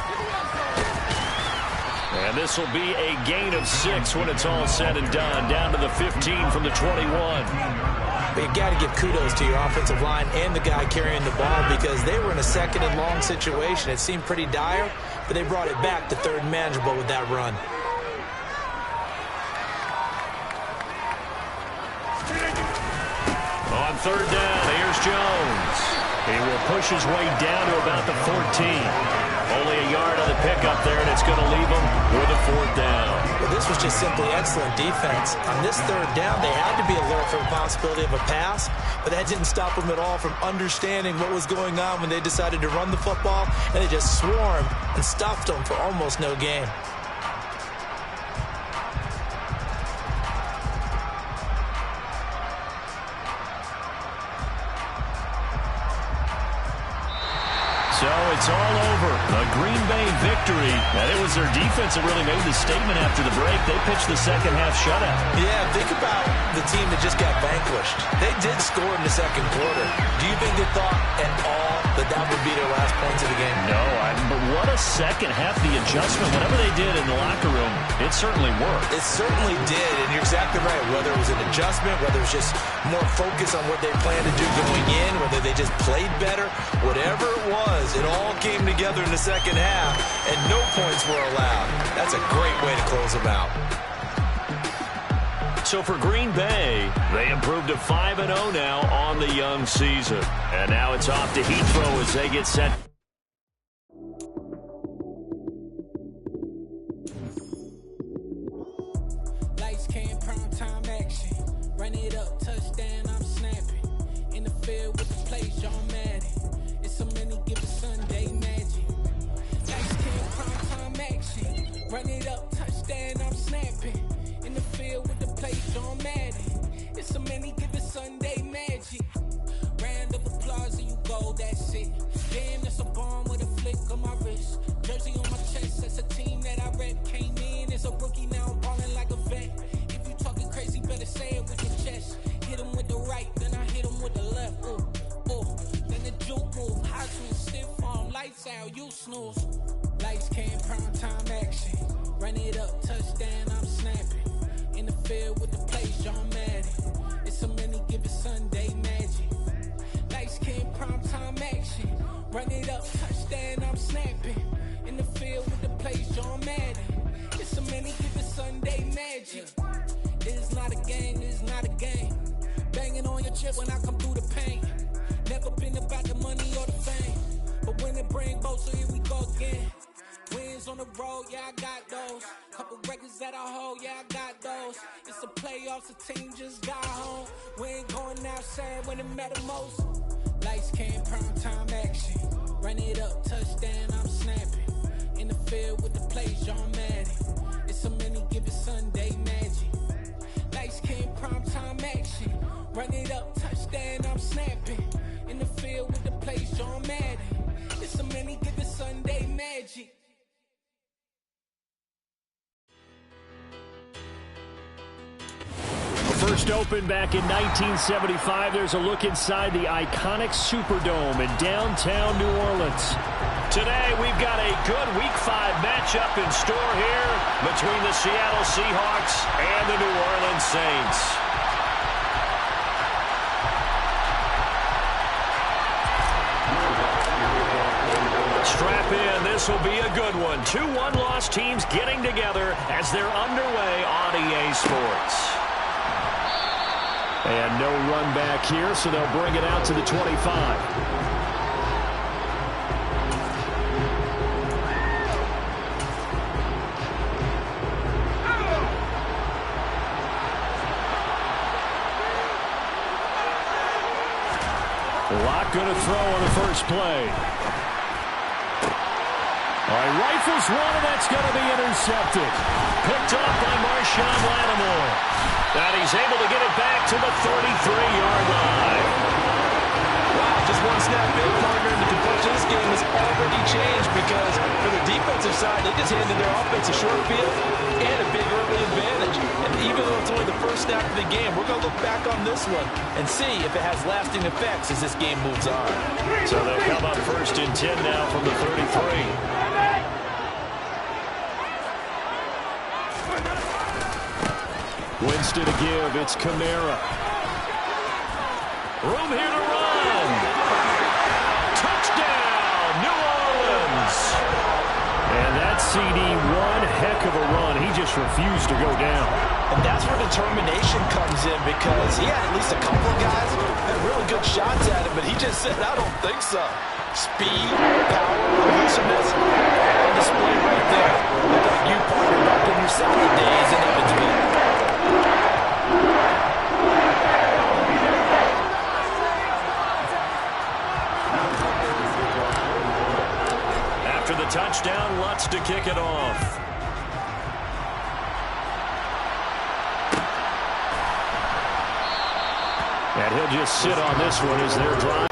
And this will be a gain of 6 when it's all said and done, down to the 15 from the 21. But you got to give kudos to your offensive line and the guy carrying the ball because they were in a second and long situation. It seemed pretty dire, but they brought it back to third and manageable with that run. On third down, here's Jones. He will push his way down to about the 14. Only a yard on the pickup there, and it's going to leave him with a fourth down. Well, this was just simply excellent defense. On this third down, they had to be alert for the possibility of a pass, but that didn't stop them at all from understanding what was going on when they decided to run the football, and they just swarmed and stuffed them for almost no gain. So it's all over. A Green Bay victory. And it was their defense that really made the statement after the break. They pitched the second half shutout. Yeah, think about the team that just got vanquished. They did score in the second quarter. Do you think they thought at all that that would be their last points of the game? No, but what a second half. The adjustment, whatever they did in the locker room, it certainly worked. It certainly did, and you're exactly right. Whether it was an adjustment, whether it was just more focus on what they planned to do going in, whether they just played better, whatever it was, it all came together in the second half, and no points were allowed. That's a great way to close them out. So for Green Bay, they improved to 5-0 now on the young season. And now it's off to Heathrow as they get set. Lights, cam, prime time action. Run it up, touchdown, I'm snapping. In the field with the play, John Madden. It's so many given Sunday magic. Lights, cam, prime time action. Run it up, touchdown, I'm snapping. In the field with the play, John Madden. It's so many given Sunday magic. Round of applause and you go, that's it. Damn, that's a bomb with a flick on my wrist. Jersey on my chest, that's a team that I rep. Came in as a rookie, now I'm balling like a vet. If you talking crazy, better say it with your chest. Hit him with the right, then I hit him with the left. Ooh, ooh. Then the juke move, high swing, stiff arm, lights out, you snooze. Lights, cam, prime time action. Run it up, touchdown, I'm snapping. In the field with the play, John Madden. It's so many given Sunday magic. Lights, cam, prime time action. Run it up, touchdown, I'm snapping. In the field with the play, John Madden. It's so many given Sunday magic. It is not a game, it is not a game. Banging on your chip when I come through the paint. Never been about the money or the fame. But when it bring both, so here we go again. Wins on the road, yeah, I got those. Couple records that I hold, yeah, I got those. It's the playoffs, the team just got home. We ain't going outside when it matter most. Lights, cam, prime time action. Run it up, touchdown, I'm snapping. In the field with the play, John Madden. It's so many given Sunday magic. Lights, cam, prime time action. Run it up, touchdown, I'm snapping. In the field with the play, John Madden. It's so many given Sunday magic. First opened back in 1975. There's a look inside the iconic Superdome in downtown New Orleans. Today, we've got a good Week 5 matchup in store here between the Seattle Seahawks and the New Orleans Saints. Strap in, this will be a good one. Two one-loss teams getting together as they're underway on EA Sports. And no run back here, so they'll bring it out to the 25. Locke going to throw on the first play. All right, rifles one, and that's going to be intercepted. Picked up by Marshawn Lattimore. And he's able to get it back to the 33-yard line. Wow, just one snap in, partner, and the complexion of this game has already changed because for the defensive side, they just handed their offense a short field and a big early advantage. And even though it's only the first snap of the game, we're going to look back on this one and see if it has lasting effects as this game moves on. So they'll come up first and 10 now from the 33. Winston to give. It's Kamara. Room here to run. Touchdown, New Orleans. And that CD, one heck of a run. He just refused to go down. And that's where determination comes in, because he had at least a couple of guys that had really good shots at him, but he just said, I don't think so. Speed, power, elusiveness, on display right there. Look like you, partner, back in your salad days in Evansville. After the touchdown, Lutz to kick it off. And he'll just sit on this one as they're driving.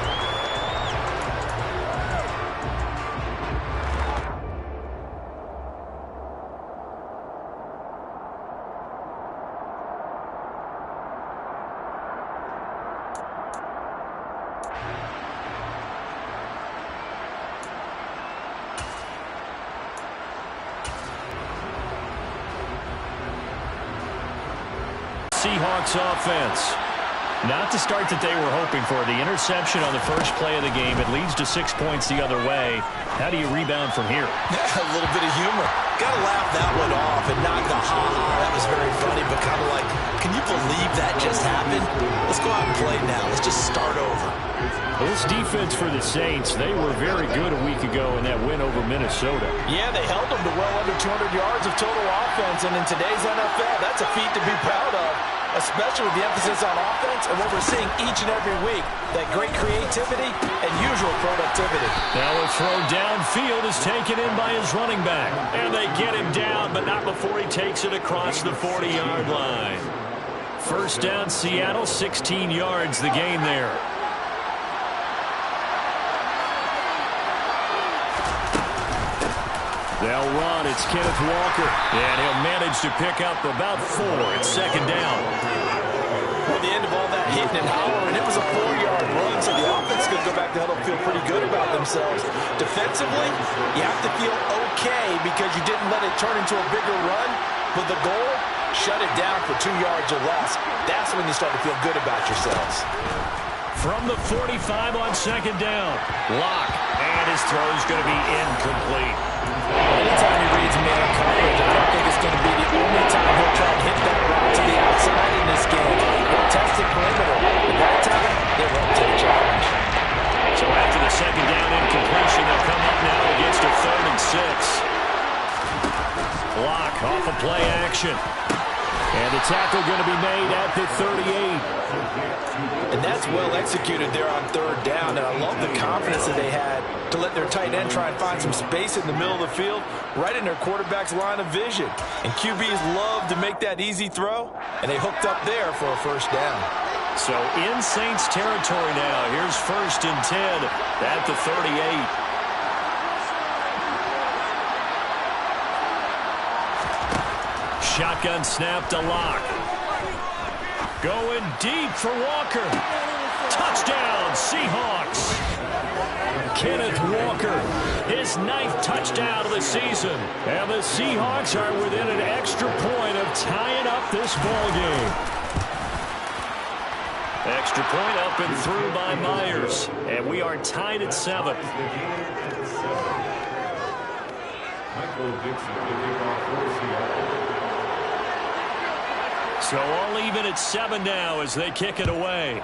Seahawks offense. Not the start that they were hoping for. The interception on the first play of the game. It leads to 6 points the other way. How do you rebound from here? A little bit of humor. Got to laugh that one off and not the ha-ha. That was very funny, but kind of like, can you believe that just happened? Let's go out and play now. Let's just start over. Well, this defense for the Saints, they were very good a week ago in that win over Minnesota. Yeah, they held them to well under 200 yards of total offense, and in today's NFL, that's a feat to be proud of, especially with the emphasis on offense and what we're seeing each and every week, that great creativity and usual productivity. Now a throw downfield is taken in by his running back. And they get him down, but not before he takes it across the 40-yard line. First down, Seattle, 16 yards the gain there. They'll run. It's Kenneth Walker. And he'll manage to pick up about 4. It's second down. Well, the end of all that hitting and hollering, it was a 4-yard run, so the offense could go back to huddle and feel pretty good about themselves. Defensively, you have to feel okay because you didn't let it turn into a bigger run, but the goal, shut it down for 2 yards or less. That's when you start to feel good about yourselves. From the 45 on second down, Locke, and his throw's going to be incomplete. Anytime he reads man coverage, I don't think it's going to be the only time he'll try and hit that route to the outside in this game. He'll test the perimeter. At that time, they're up to the challenge. So after the second down incompletion, they'll come up now against a 3rd and 6. Locke off a play action. And the tackle going to be made at the 38. And that's well executed there on 3rd down. And I love the confidence that they had to let their tight end try and find some space in the middle of the field, right in their quarterback's line of vision. And QBs love to make that easy throw, and they hooked up there for a first down. So in Saints territory now. Here's 1st and 10 at the 38. Shotgun snap to Locke. Going deep for Walker. Touchdown, Seahawks. Kenneth Walker, his 9th touchdown of the season. And the Seahawks are within an extra point of tying up this ball game. Extra point up and through by Myers. And we are tied at 7. So all even at 7 now as they kick it away.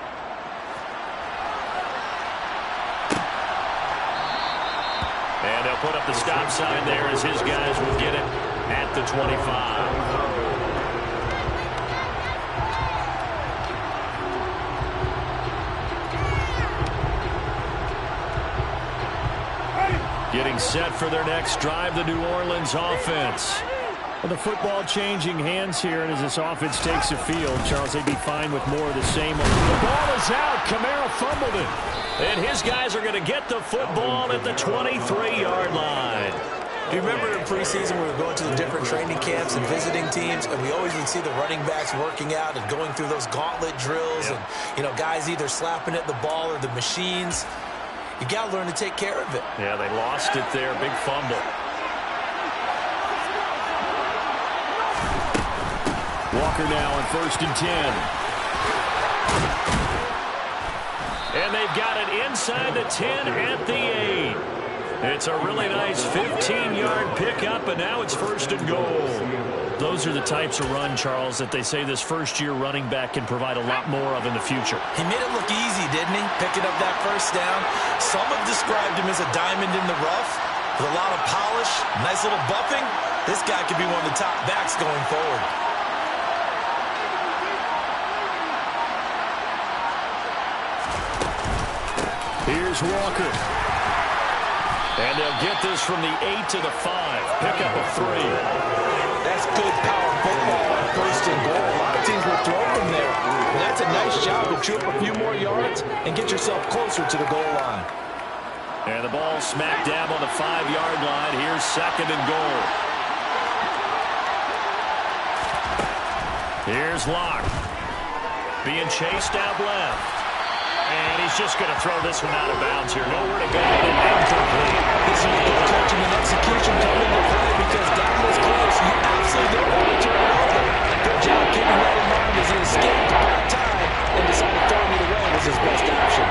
And they'll put up the stop sign there as his guys will get it at the 25. Getting set for their next drive, the New Orleans offense. Well, the football changing hands here, and as this offense takes the field, Charles, they'd be fine with more of the same. The ball is out. Kamara fumbled it. And his guys are going to get the football at the 23-yard line. Do you remember in preseason we were going to the different training camps and visiting teams, and we always would see the running backs working out and going through those gauntlet drills, and, you know, guys either slapping at the ball or the machines. You got to learn to take care of it. Yeah, they lost it there. Big fumble. Walker now on 1st and 10. And they've got it inside the 10 at the 8. It's a really nice 15-yard pickup, and now it's 1st and goal. Those are the types of run, Charles, that they say this first-year running back can provide a lot more of in the future. He made it look easy, didn't he? Picking up that first down. Some have described him as a diamond in the rough with a lot of polish, nice little buffing. This guy could be one of the top backs going forward. Here's Walker. And they'll get this from the 8 to the 5. Pick up a 3. That's good power football on 1st and goal. A lot of teams will throw from there. And that's a nice job to chew up a few more yards and get yourself closer to the goal line. And the ball smack dab on the 5-yard line. Here's 2nd and goal. Here's Locke. Being chased out left. And he's just going to throw this one out of bounds here. Nowhere to go. Incomplete. This is where good coaching and execution come into play because down this close, you absolutely don't want to turn it over. Good job keeping that in mind as he escaped back time and decided throwing it away was his best option.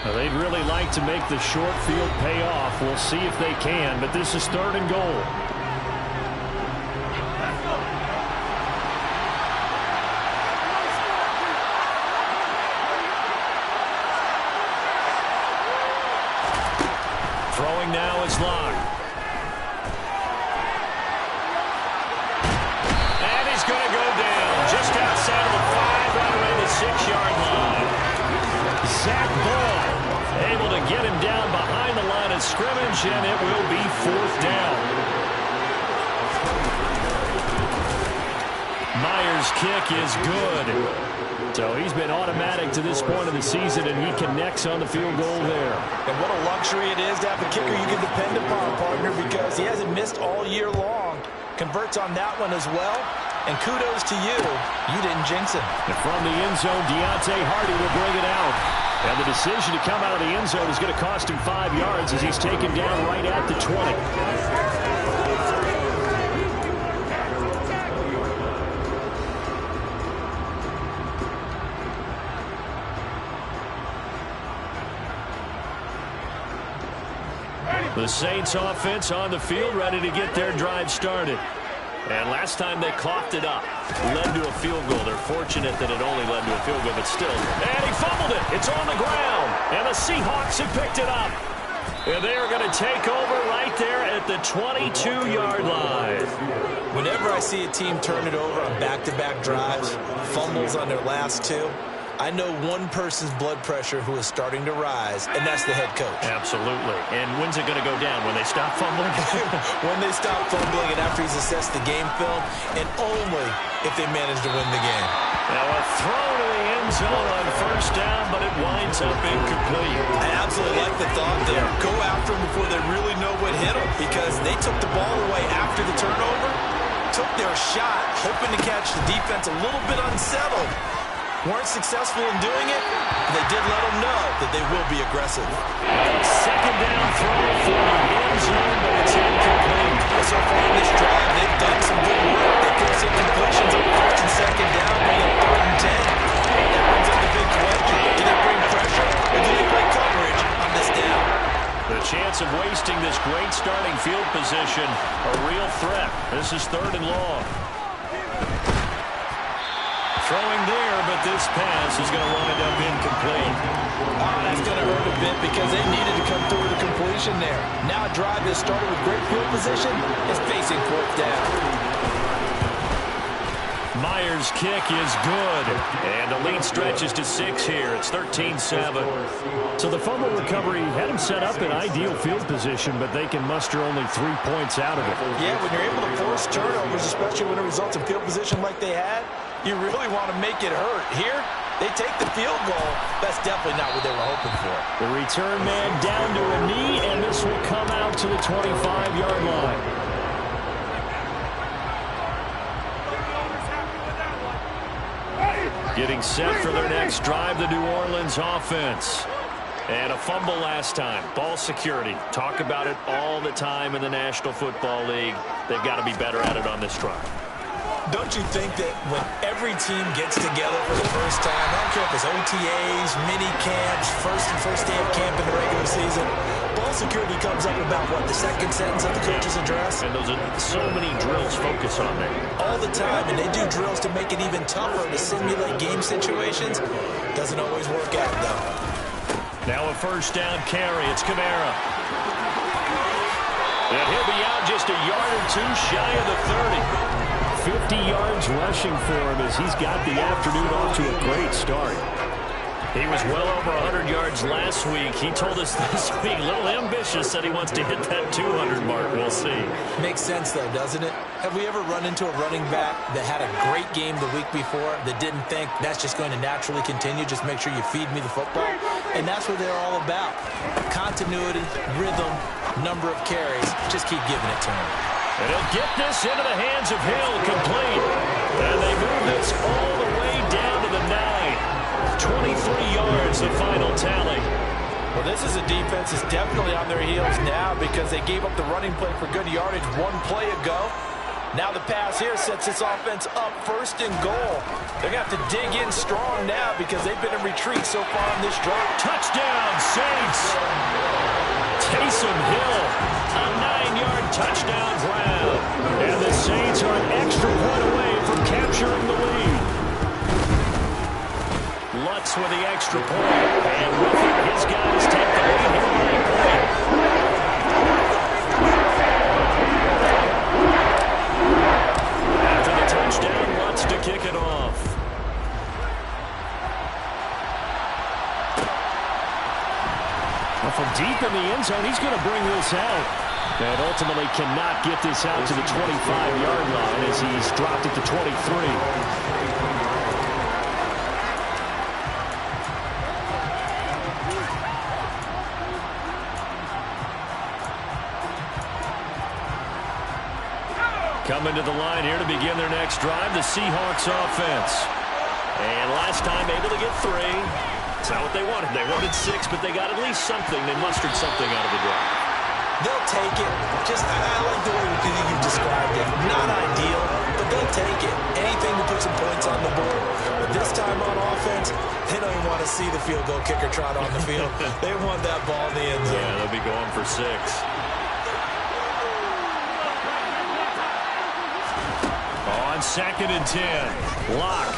Well, they'd really like to make the short field pay off. We'll see if they can, but this is 3rd and goal. Throwing now is Locke. And he's going to go down just outside of the 5, right around the 6-yard line. Zach Ball able to get him down behind the line of scrimmage, and it will be 4th down. Myers' kick is good. So he's been automatic to this point of the season, and he connects on the field goal there. And what a luxury it is to have a kicker you can depend upon, partner, because he hasn't missed all year long. Converts on that one as well. And kudos to you. You didn't jinx him. And from the end zone, Deontay Hardy will bring it out. And the decision to come out of the end zone is going to cost him 5 yards as he's taken down right at the 20. The Saints offense on the field, ready to get their drive started. And last time they coughed it up, led to a field goal. They're fortunate that it only led to a field goal, but still. And he fumbled it. It's on the ground. And the Seahawks have picked it up. And they are going to take over right there at the 22-yard line. Whenever I see a team turn it over on back-to-back drives, fumbles on their last 2, I know one person's blood pressure who is starting to rise, and that's the head coach. Absolutely. And when's it going to go down? When they stop fumbling? When they stop fumbling and after he's assessed the game film, and only if they manage to win the game. Now a throw to the end zone on 1st down, but it winds up incomplete. I absolutely like the thought there. Go after them before they really know what hit them, because they took the ball away after the turnover, took their shot, hoping to catch the defense a little bit unsettled. Weren't successful in doing it. They did let them know that they will be aggressive. 2nd down throw for the end zone, but it's incomplete. So far in this drive, they've done some good work. They picked some completions on 1st and 2nd down, being 3rd and 10. That brings up the big question. Do they bring pressure or do they play coverage on this down? The chance of wasting this great starting field position, a real threat. This is 3rd and long. Throwing there, but this pass is going to wind up incomplete. Oh, that's going to hurt a bit because they needed to come through with a completion there. Now a drive that started with great field position is facing 4th down. Myers' kick is good. And the lead stretches to 6 here. It's 13-7. So the fumble recovery had him set up in ideal field position, but they can muster only 3 points out of it. Yeah, when you're able to force turnovers, especially when it results in field position like they had, you really want to make it hurt. Here, they take the field goal. That's definitely not what they were hoping for. The return man down to a knee, and this will come out to the 25-yard line. Getting set for their next drive, the New Orleans offense. And a fumble last time. Ball security. Talk about it all the time in the National Football League. They've got to be better at it on this drive. Don't you think that when every team gets together for the first time, I don't care if it's OTAs, mini camps, first day of camp in the regular season, ball security comes up about, what, the second sentence of the coach's address? And those are so many drills focus on that. All the time, and they do drills to make it even tougher to simulate game situations. Doesn't always work out, though. Now a first down carry. It's Kamara. And he'll be out just a yard or two shy of the 30. 50 yards rushing for him as he's got the afternoon off to a great start. He was well over 100 yards last week. He told us this week, a little ambitious, said he wants to hit that 200 mark. We'll see. Makes sense, though, doesn't it? Have we ever run into a running back that had a great game the week before that didn't think that's just going to naturally continue? Just make sure you feed me the football. And that's what they're all about. Continuity, rhythm, number of carries. Just keep giving it to him. And he'll get this into the hands of Hill, complete. And they move this all the way down to the 9. 23 yards, the final tally. Well, this is a defense that's definitely on their heels now because they gave up the running play for good yardage one play ago. Now the pass here sets this offense up first and goal. They're going to have to dig in strong now because they've been in retreat so far on this drive. Touchdown, Saints. Taysom Hill, a 9-yard touchdown grab. And the Saints are an extra point away from capturing the lead. Lutz with the extra point. And with it, his guys take the lead here by a point. After the touchdown, Lutz to kick it off. Well, from deep in the end zone, he's going to bring this out. And ultimately cannot get this out to the 25-yard line as he's dropped it to 23. Coming to the line here to begin their next drive, the Seahawks offense. And last time able to get 3. That's not what they wanted. They wanted 6, but they got at least something. They mustered something out of the drive. They'll take it. Just, I like the way you've described it. Not ideal, but they'll take it. Anything to put some points on the board. But this time on offense, they don't even want to see the field goal kicker trot on the field. They want that ball in the end zone. Yeah, they'll be going for 6. On 2nd and 10, Locke.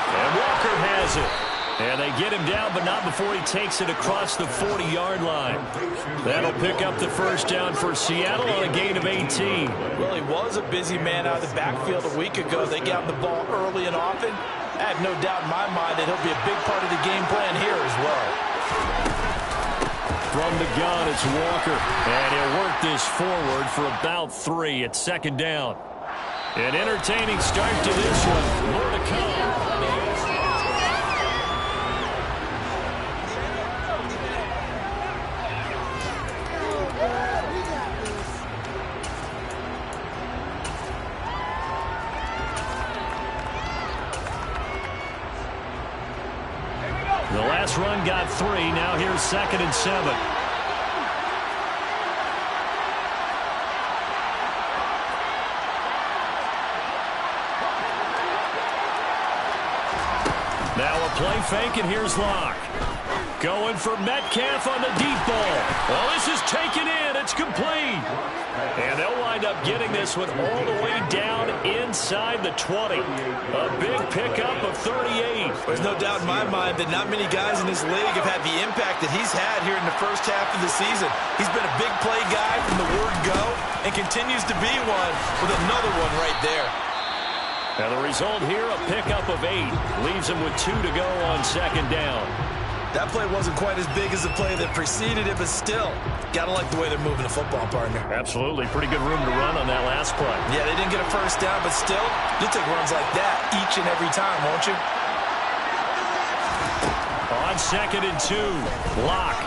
And Walker has it. And they get him down, but not before he takes it across the 40-yard line. That'll pick up the first down for Seattle on a gain of 18. Well, he was a busy man out of the backfield a week ago. They got him the ball early and often. I have no doubt in my mind that he'll be a big part of the game plan here as well. From the gun, it's Walker. And he'll work this forward for about 3 at 2nd down. An entertaining start to this one. More to come. The last run got 3. Now here's 2nd and 7. Now a play fake, and here's Locke. Going for Metcalf on the deep ball. Well, this is taken in. It's complete. And they'll wind up getting this one all the way down inside the 20. A big pickup of 38. There's no doubt in my mind that not many guys in this league have had the impact that he's had here in the first half of the season. He's been a big play guy from the word go and continues to be one with another one right there. Now the result here, a pickup of 8. Leaves him with 2 to go on 2nd down. That play wasn't quite as big as the play that preceded it, but still, gotta like the way they're moving the football, partner. Absolutely. Pretty good room to run on that last play. Yeah, they didn't get a first down, but still, you'll take runs like that each and every time, won't you? On 2nd and 2, Locke.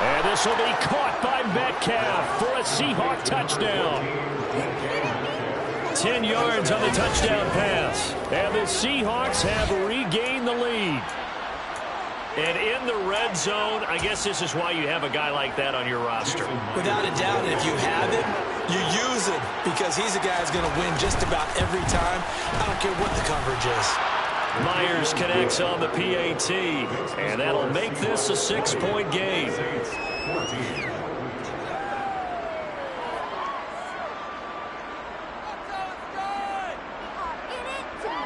And this will be caught by Metcalf for a Seahawk touchdown. 10 yards on the touchdown pass. And the Seahawks have regained the lead. And in the red zone, I guess this is why you have a guy like that on your roster. Without a doubt, and if you have him, you use him because he's a guy who's going to win just about every time. I don't care what the coverage is. Myers connects on the PAT, and that'll make this a 6-point game.